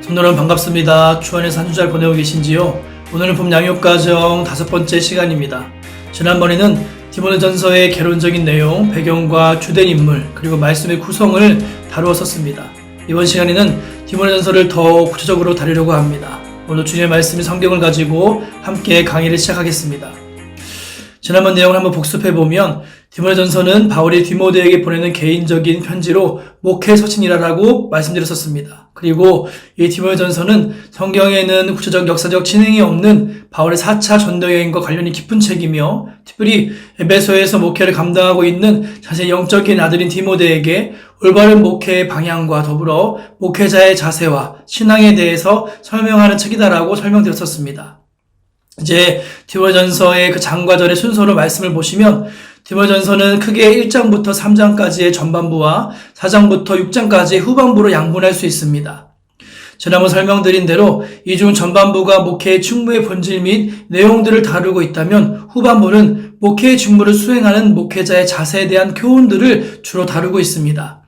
성도 여러분 반갑습니다. 주 안에서 한 주 잘 보내고 계신지요? 오늘은 봄 양육가정 5번째 시간입니다. 지난번에는 디모데전서의 개론적인 내용, 배경과 주된 인물, 그리고 말씀의 구성을 다루었었습니다. 이번 시간에는 디모데전서를 더 구체적으로 다루려고 합니다. 오늘 주님의 말씀이 성경을 가지고 함께 강의를 시작하겠습니다. 지난번 내용을 한번 복습해보면 디모데전서는 바울이 디모데에게 보내는 개인적인 편지로 목회 서신이라고 말씀드렸었습니다. 그리고 이 디모데전서는 성경에는 구체적 역사적 진행이 없는 바울의 4차 전도여행과 관련이 깊은 책이며 특별히 에베소에서 목회를 감당하고 있는 자신의 영적인 아들인 디모데에게 올바른 목회의 방향과 더불어 목회자의 자세와 신앙에 대해서 설명하는 책이다라고 설명드렸었습니다. 이제 디모데전서의 그 장과 절의 순서로 말씀을 보시면 디모데전서는 크게 1장부터 3장까지의 전반부와 4장부터 6장까지의 후반부로 양분할 수 있습니다. 지난번 설명드린 대로 이 중 전반부가 목회의 직무의 본질 및 내용들을 다루고 있다면 후반부는 목회의 직무를 수행하는 목회자의 자세에 대한 교훈들을 주로 다루고 있습니다.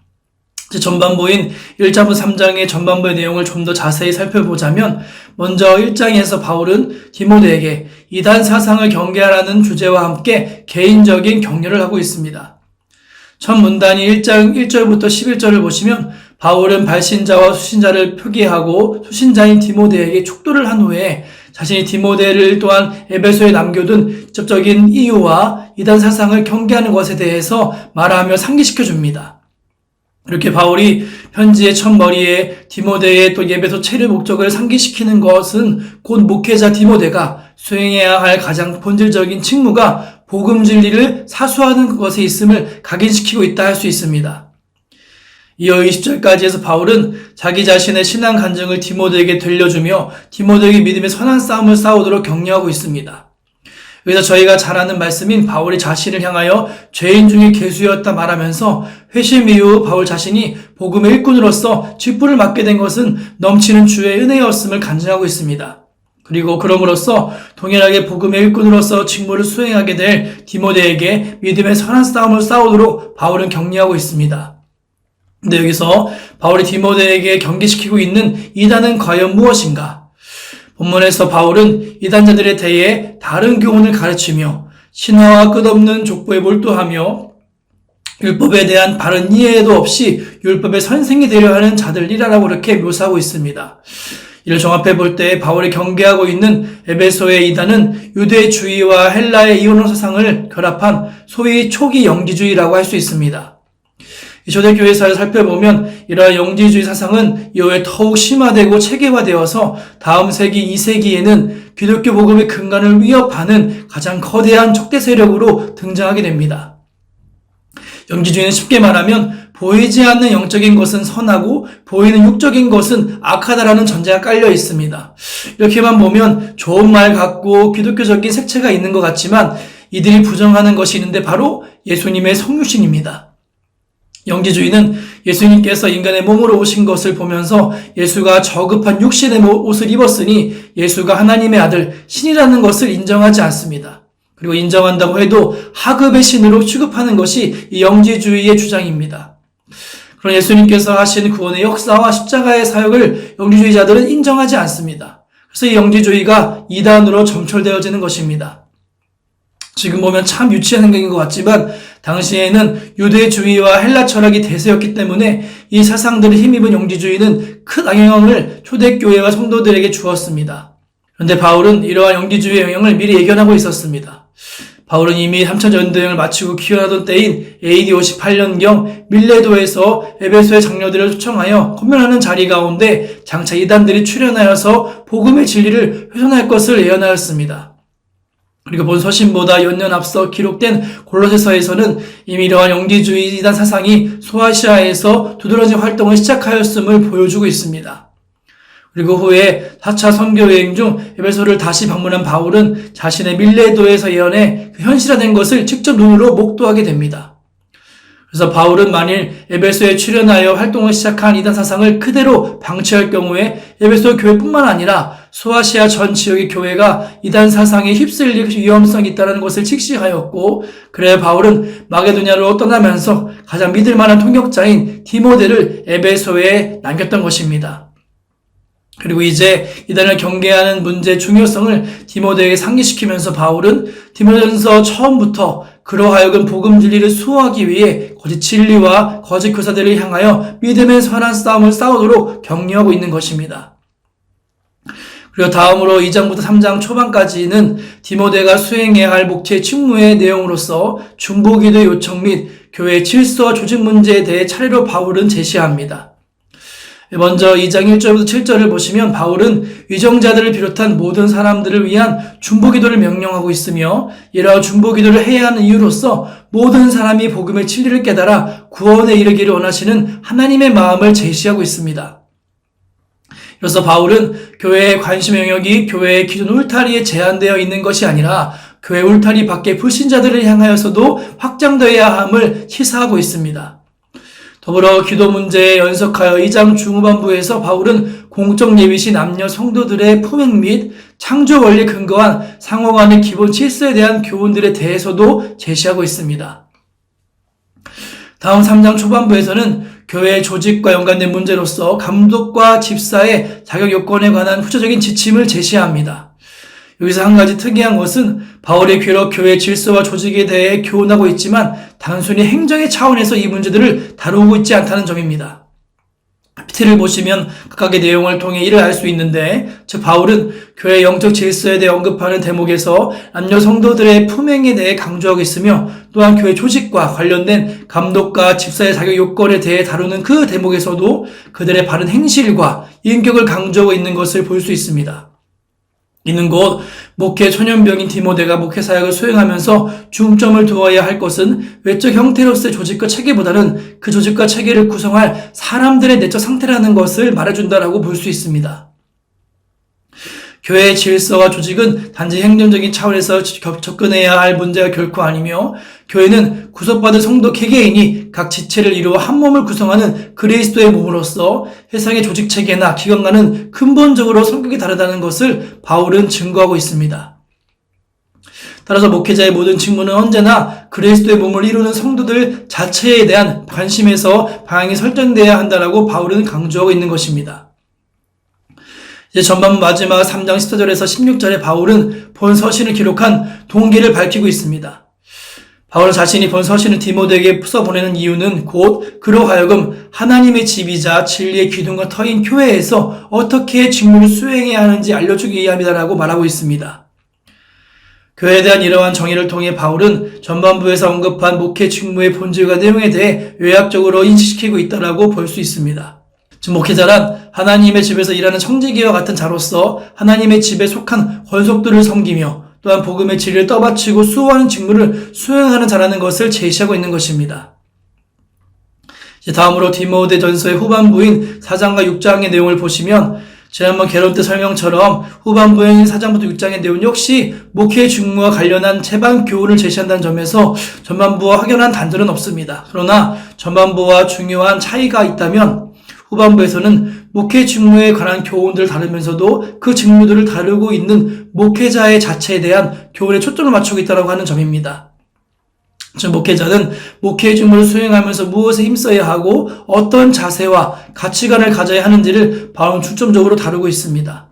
전반부인 1장부터 3장의 전반부의 내용을 좀 더 자세히 살펴보자면 먼저 1장에서 바울은 디모데에게 이단 사상을 경계하라는 주제와 함께 개인적인 격려를 하고 있습니다. 첫 문단이 1장 1절부터 11절을 보시면 바울은 발신자와 수신자를 표기하고 수신자인 디모데에게 촉도를 한 후에 자신이 디모데를 또한 에베소에 남겨둔 직접적인 이유와 이단 사상을 경계하는 것에 대해서 말하며 상기시켜 줍니다. 이렇게 바울이 편지의 첫 머리에 디모데의 또 에베소 체류 목적을 상기시키는 것은 곧 목회자 디모데가 수행해야 할 가장 본질적인 직무가 복음 진리를 사수하는 것에 있음을 각인시키고 있다 할 수 있습니다. 이어 20절까지 해서 바울은 자기 자신의 신앙 간증을 디모데에게 들려주며 디모데에게 믿음의 선한 싸움을 싸우도록 격려하고 있습니다. 여기서 저희가 잘 아는 말씀인 바울이 자신을 향하여 죄인 중에 괴수였다 말하면서 회심 이후 바울 자신이 복음의 일꾼으로서 직분을 맡게 된 것은 넘치는 주의 은혜였음을 간증하고 있습니다. 그리고 그럼으로써 동일하게 복음의 일꾼으로서 직무를 수행하게 될 디모데에게 믿음의 선한 싸움을 싸우도록 바울은 격려하고 있습니다. 근데 여기서 바울이 디모데에게 경계시키고 있는 이단은 과연 무엇인가? 본문에서 바울은 이단자들에 대해 다른 교훈을 가르치며 신화와 끝없는 족보에 몰두하며 율법에 대한 바른 이해도 없이 율법의 선생이 되려 하는 자들이라고 그렇게 묘사하고 있습니다. 이를 종합해 볼 때 바울이 경계하고 있는 에베소의 이단은 유대주의와 헬라의 이원론 사상을 결합한 소위 초기 영지주의라고 할 수 있습니다. 이 초대교회사를 살펴보면 이러한 영지주의 사상은 이후에 더욱 심화되고 체계화되어서 다음 세기 2세기에는 기독교 복음의 근간을 위협하는 가장 거대한 적대 세력으로 등장하게 됩니다. 영지주의는 쉽게 말하면 보이지 않는 영적인 것은 선하고 보이는 육적인 것은 악하다라는 전제가 깔려 있습니다. 이렇게만 보면 좋은 말 같고 기독교적인 색채가 있는 것 같지만 이들이 부정하는 것이 있는데 바로 예수님의 성육신입니다. 영지주의는 예수님께서 인간의 몸으로 오신 것을 보면서 예수가 저급한 육신의 옷을 입었으니 예수가 하나님의 아들, 신이라는 것을 인정하지 않습니다. 그리고 인정한다고 해도 하급의 신으로 취급하는 것이 이 영지주의의 주장입니다. 그런 예수님께서 하신 구원의 역사와 십자가의 사역을 영지주의자들은 인정하지 않습니다. 그래서 이 영지주의가 이단으로 점철되어지는 것입니다. 지금 보면 참 유치한 생각인 것 같지만 당시에는 유대주의와 헬라 철학이 대세였기 때문에 이 사상들을 힘입은 영지주의는 큰 영향을 초대교회와 성도들에게 주었습니다. 그런데 바울은 이러한 영지주의의 영향을 미리 예견하고 있었습니다. 바울은 이미 3차 전도여행을 마치고 귀환하던 때인 AD 58년경 밀레도에서 에베소의 장로들을 초청하여 권면하는 자리 가운데 장차 이단들이 출현하여서 복음의 진리를 훼손할 것을 예언하였습니다. 그리고 본 서신보다 몇 년 앞서 기록된 골로새서에서는 이미 이러한 영지주의 이단 사상이 소아시아에서 두드러진 활동을 시작하였음을 보여주고 있습니다. 그리고 후에 4차 선교여행 중 에베소를 다시 방문한 바울은 자신의 밀레도에서 예언해 그 현실화된 것을 직접 눈으로 목도하게 됩니다. 그래서 바울은 만일 에베소에 출현하여 활동을 시작한 이단 사상을 그대로 방치할 경우에 에베소 교회뿐만 아니라 소아시아 전 지역의 교회가 이단 사상에 휩쓸릴 위험성이 있다는 것을 직시하였고, 그래 바울은 마게도냐로 떠나면서 가장 믿을 만한 통역자인 디모데를 에베소에 남겼던 것입니다. 그리고 이제 이단을 경계하는 문제의 중요성을 디모데에게 상기시키면서 바울은 디모데전서 처음부터 그로 하여금 복음 진리를 수호하기 위해 거짓 진리와 거짓 교사들을 향하여 믿음의 선한 싸움을 싸우도록 격려하고 있는 것입니다. 그리고 다음으로 2장부터 3장 초반까지는 디모데가 수행해야 할 목회 직무의 내용으로서 중보기도 요청 및 교회 질서와 조직 문제에 대해 차례로 바울은 제시합니다. 먼저 2장 1절부터 7절을 보시면 바울은 위정자들을 비롯한 모든 사람들을 위한 중보기도를 명령하고 있으며 이러한 중보기도를 해야 하는 이유로서 모든 사람이 복음의 진리를 깨달아 구원에 이르기를 원하시는 하나님의 마음을 제시하고 있습니다. 그래서 바울은 교회의 관심 영역이 교회의 기존 울타리에 제한되어 있는 것이 아니라 교회 울타리 밖의 불신자들을 향하여서도 확장되어야 함을 시사하고 있습니다. 더불어 기도 문제에 연속하여 2장 중후반부에서 바울은 공적 예비시 남녀 성도들의 품행 및 창조 원리에 근거한 상호 간의 기본 질서에 대한 교훈들에 대해서도 제시하고 있습니다. 다음 3장 초반부에서는 교회 조직과 연관된 문제로서 감독과 집사의 자격 요건에 관한 구체적인 지침을 제시합니다. 여기서 한 가지 특이한 것은 바울의 귀로 교회 질서와 조직에 대해 교훈하고 있지만 단순히 행정의 차원에서 이 문제들을 다루고 있지 않다는 점입니다. PPT를 보시면 각각의 내용을 통해 이를 알 수 있는데, 즉 바울은 교회 영적 질서에 대해 언급하는 대목에서 남녀 성도들의 품행에 대해 강조하고 있으며 또한 교회 조직과 관련된 감독과 집사의 자격 요건에 대해 다루는 그 대목에서도 그들의 바른 행실과 인격을 강조하고 있는 것을 볼 수 있습니다. 이는 곧 목회 초년병인 디모데가 목회 사역을 수행하면서 중점을 두어야 할 것은 외적 형태로서의 조직과 체계보다는 그 조직과 체계를 구성할 사람들의 내적 상태라는 것을 말해준다라고 볼 수 있습니다. 교회의 질서와 조직은 단지 행정적인 차원에서 접근해야 할 문제가 결코 아니며 교회는 구속받은 성도 개개인이 각 지체를 이루어 한 몸을 구성하는 그리스도의 몸으로서 세상의 조직 체계나 기관과는 근본적으로 성격이 다르다는 것을 바울은 증거하고 있습니다. 따라서 목회자의 모든 직무는 언제나 그리스도의 몸을 이루는 성도들 자체에 대한 관심에서 방향이 설정되어야 한다라고 바울은 강조하고 있는 것입니다. 이제 전반부 마지막 3장 14절에서 16절에 바울은 본 서신을 기록한 동기를 밝히고 있습니다. 바울 자신이 본 서신을 디모데에게 써보내는 이유는 곧 그로 하여금 하나님의 집이자 진리의 기둥과 터인 교회에서 어떻게 직무를 수행해야 하는지 알려주기 위함이다라고 말하고 있습니다. 교회에 대한 이러한 정의를 통해 바울은 전반부에서 언급한 목회 직무의 본질과 내용에 대해 요약적으로 인식시키고 있다라고 볼 수 있습니다. 즉 목회자란 하나님의 집에서 일하는 청지기와 같은 자로서 하나님의 집에 속한 권속들을 섬기며 또한 복음의 진리를 떠받치고 수호하는 직무를 수행하는 자라는 것을 제시하고 있는 것입니다. 이제 다음으로 디모데전서의 후반부인 4장과 6장의 내용을 보시면 지난번 개론 때 설명처럼 후반부인 4장부터 6장의 내용 역시 목회의 직무와 관련한 제방 교훈을 제시한다는 점에서 전반부와 확연한 단절은 없습니다. 그러나 전반부와 중요한 차이가 있다면 후반부에서는 목회 직무에 관한 교훈들을 다루면서도 그 직무들을 다루고 있는 목회자의 자체에 대한 교훈에 초점을 맞추고 있다고 하는 점입니다. 즉 목회자는 목회의 직무를 수행하면서 무엇에 힘써야 하고 어떤 자세와 가치관을 가져야 하는지를 바울은 중점적으로 다루고 있습니다.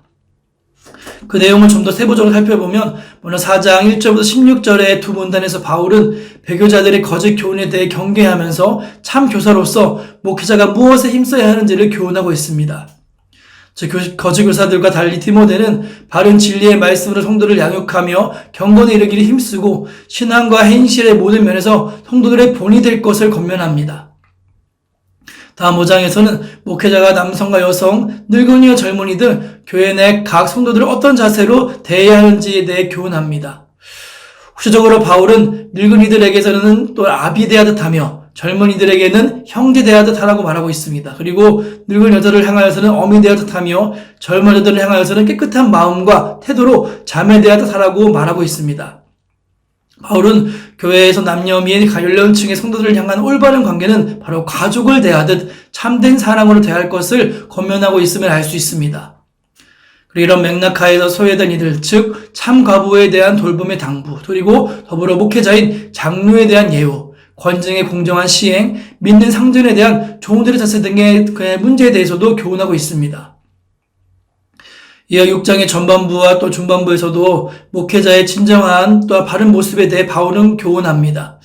그 내용을 좀 더 세부적으로 살펴보면 먼저 4장 1절부터 16절의 두 문단에서 바울은 배교자들의 거짓 교훈에 대해 경계하면서 참 교사로서 목회자가 무엇에 힘써야 하는지를 교훈하고 있습니다. 즉 거짓 교사들과 달리 디모데는 바른 진리의 말씀으로 성도를 양육하며 경건에 이르기를 힘쓰고 신앙과 행실의 모든 면에서 성도들의 본이 될 것을 권면합니다. 다음 5장에서는 목회자가 남성과 여성, 늙은이와 젊은이들, 교회 내 각 성도들을 어떤 자세로 대해야 하는지에 대해 교훈합니다. 구체적으로 바울은 늙은이들에게서는 또 아비 대하듯 하며 젊은이들에게는 형제 대하듯 하라고 말하고 있습니다. 그리고 늙은 여자를 향하여서는 어미 대하듯 하며 젊은 여자를 향하여서는 깨끗한 마음과 태도로 자매 대하듯 하라고 말하고 있습니다. 바울은 교회에서 남녀 및 연령층의 성도들을 향한 올바른 관계는 바로 가족을 대하듯 참된 사랑으로 대할 것을 권면하고 있음을 알 수 있습니다. 그리고 이런 맥락하에서 소외된 이들, 즉 참가부에 대한 돌봄의 당부, 그리고 더불어 목회자인 장로에 대한 예우, 권증의 공정한 시행, 믿는 상전에 대한 종들의 자세 등의 문제에 대해서도 교훈하고 있습니다. 이어 6장의 전반부와 또 중반부에서도 목회자의 진정한 또 바른 모습에 대해 바울은 교훈합니다.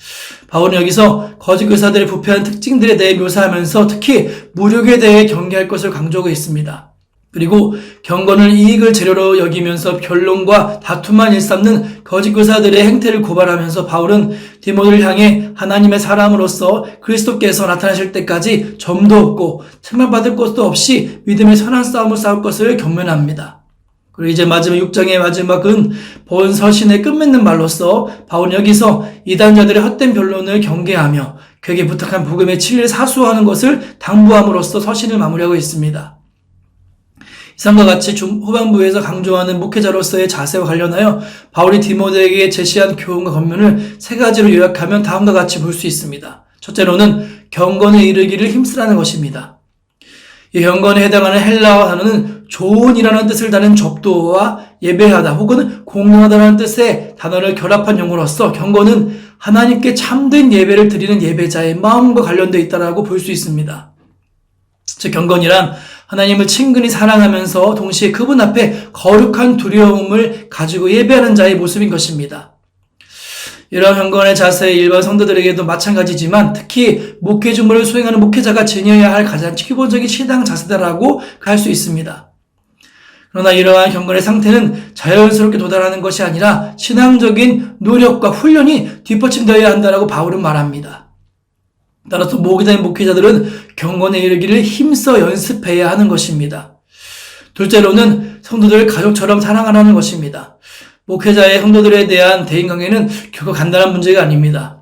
바울은 여기서 거짓 교사들의 부패한 특징들에 대해 묘사하면서 특히 무력에 대해 경계할 것을 강조하고 있습니다. 그리고 경건을 이익을 재료로 여기면서 변론과 다툼만 일삼는 거짓 교사들의 행태를 고발하면서 바울은 디모데를 향해 하나님의 사람으로서 그리스도께서 나타나실 때까지 점도 없고 책망받을 것도 없이 믿음의 선한 싸움을 싸울 것을 경면합니다. 그리고 이제 마지막 6장의 마지막은 본 서신의 끝맺는 말로서 바울은 여기서 이단자들의 헛된 변론을 경계하며 그에게 부탁한 복음의 진리를 사수하는 것을 당부함으로써 서신을 마무리하고 있습니다. 이상과 같이 후반부에서 강조하는 목회자로서의 자세와 관련하여 바울이 디모데에게 제시한 교훈과 권면을 세 가지로 요약하면 다음과 같이 볼 수 있습니다. 첫째로는 경건에 이르기를 힘쓰라는 것입니다. 이 경건에 해당하는 헬라어 단어는 조언이라는 뜻을 다른 접도와 예배하다 혹은 공경하다라는 뜻의 단어를 결합한 용어로서 경건은 하나님께 참된 예배를 드리는 예배자의 마음과 관련되어 있다고 볼 수 있습니다. 즉 경건이란 하나님을 친근히 사랑하면서 동시에 그분 앞에 거룩한 두려움을 가지고 예배하는 자의 모습인 것입니다. 이러한 경건의 자세 일반 성도들에게도 마찬가지지만 특히 목회 주무를 수행하는 목회자가 지녀야 할 가장 기본적인 신앙 자세다라고 할 수 있습니다. 그러나 이러한 경건의 상태는 자연스럽게 도달하는 것이 아니라 신앙적인 노력과 훈련이 뒷받침되어야 한다라고 바울은 말합니다. 따라서 목회자인 목회자들은 경건에 이르기를 힘써 연습해야 하는 것입니다. 둘째로는 성도들을 가족처럼 사랑하라는 것입니다. 목회자의 성도들에 대한 대인관계는 결코 간단한 문제가 아닙니다.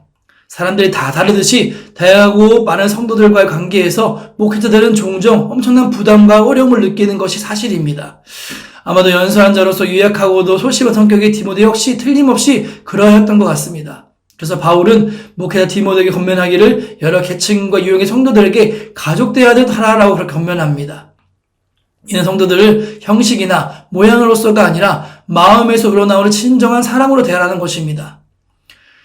사람들이 다 다르듯이 다양하고 많은 성도들과의 관계에서 목회자들은 종종 엄청난 부담과 어려움을 느끼는 것이 사실입니다. 아마도 연소한 자로서 유약하고도 소심한 성격의 디모데 역시 틀림없이 그러했던 것 같습니다. 그래서 바울은 목회자 디모데에게 권면하기를 여러 계층과 유형의 성도들에게 가족되어야듯 하라라고 그렇게 권면합니다. 이는 성도들을 형식이나 모양으로서가 아니라 마음에서 우러나오는 진정한 사랑으로 대하라는 것입니다.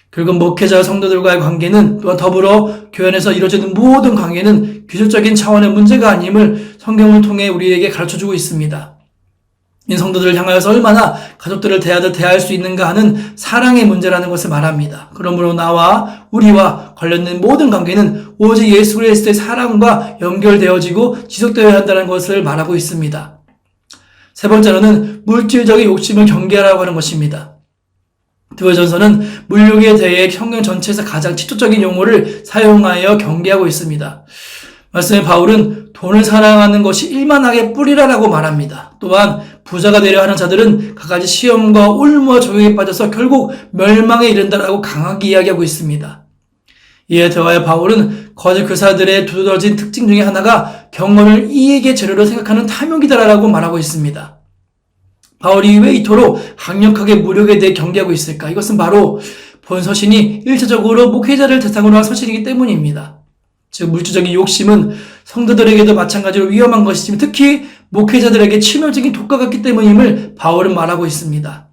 결국 목회자와 성도들과의 관계는 또한 더불어 교회 안에서 이루어지는 모든 관계는 기술적인 차원의 문제가 아님을 성경을 통해 우리에게 가르쳐주고 있습니다. 이 성도들을 향하여서 얼마나 가족들을 대하듯 대할 수 있는가 하는 사랑의 문제라는 것을 말합니다. 그러므로 나와 우리와 관련된 모든 관계는 오직 예수 그리스도의 사랑과 연결되어지고 지속되어야 한다는 것을 말하고 있습니다. 세 번째로는 물질적인 욕심을 경계하라고 하는 것입니다. 디모데전서는 물욕에 대해 성경 전체에서 가장 직접적인 용어를 사용하여 경계하고 있습니다. 말씀에 바울은 돈을 사랑하는 것이 일만하게 뿌리라라고 말합니다. 또한 부자가 되려 하는 자들은 갖가지 시험과 올무와 조용에 빠져서 결국 멸망에 이른다라고 강하게 이야기하고 있습니다. 이에 더하여 바울은 거짓 교사들의 두드러진 특징 중에 하나가 경건을 이익의 재료로 생각하는 탐욕이다라고 말하고 있습니다. 바울이 왜 이토록 강력하게 무력에 대해 경계하고 있을까? 이것은 바로 본 서신이 일차적으로 목회자를 대상으로 한 서신이기 때문입니다. 즉 물질적인 욕심은 성도들에게도 마찬가지로 위험한 것이지만 특히 목회자들에게 치명적인 독과 같기 때문임을 바울은 말하고 있습니다.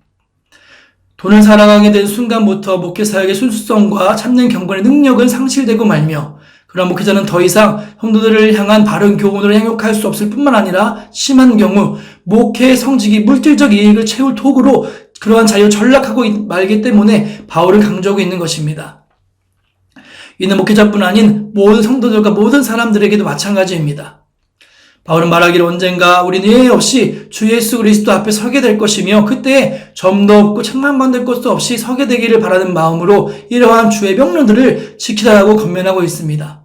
돈을 사랑하게 된 순간부터 목회 사역의 순수성과 참된 경건의 능력은 상실되고 말며 그러나 목회자는 더 이상 성도들을 향한 바른 교훈으로 행역할 수 없을 뿐만 아니라 심한 경우 목회의 성직이 물질적 이익을 채울 도구로 그러한 자유를 전락하고 말기 때문에 바울을 강조하고 있는 것입니다. 이는 목회자뿐 아닌 모든 성도들과 모든 사람들에게도 마찬가지입니다. 바울은 말하기를 언젠가 우리는 예외 없이 주 예수 그리스도 앞에 서게 될 것이며 그때 점도 없고 책망받을 것도 없이 서게 되기를 바라는 마음으로 이러한 주의 명령들을 지키라고 권면하고 있습니다.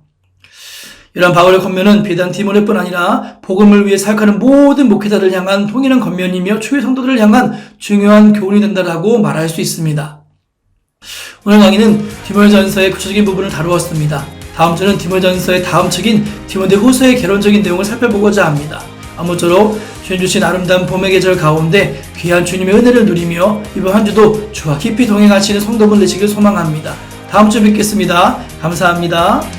이러한 바울의 권면은 비단 디모데뿐 아니라 복음을 위해 사역하는 모든 목회자를 향한 통일한 권면이며 주의 성도들을 향한 중요한 교훈이 된다라고 말할 수 있습니다. 오늘 강의는 디모데전서의 구체적인 부분을 다루었습니다. 다음 주는 디모데전서의 다음 책인 디모데후서의 개론적인 내용을 살펴보고자 합니다. 아무쪼록 주님 주신 아름다운 봄의 계절 가운데 귀한 주님의 은혜를 누리며 이번 한 주도 주와 깊이 동행하시는 성도분 되시길 소망합니다. 다음 주에 뵙겠습니다. 감사합니다.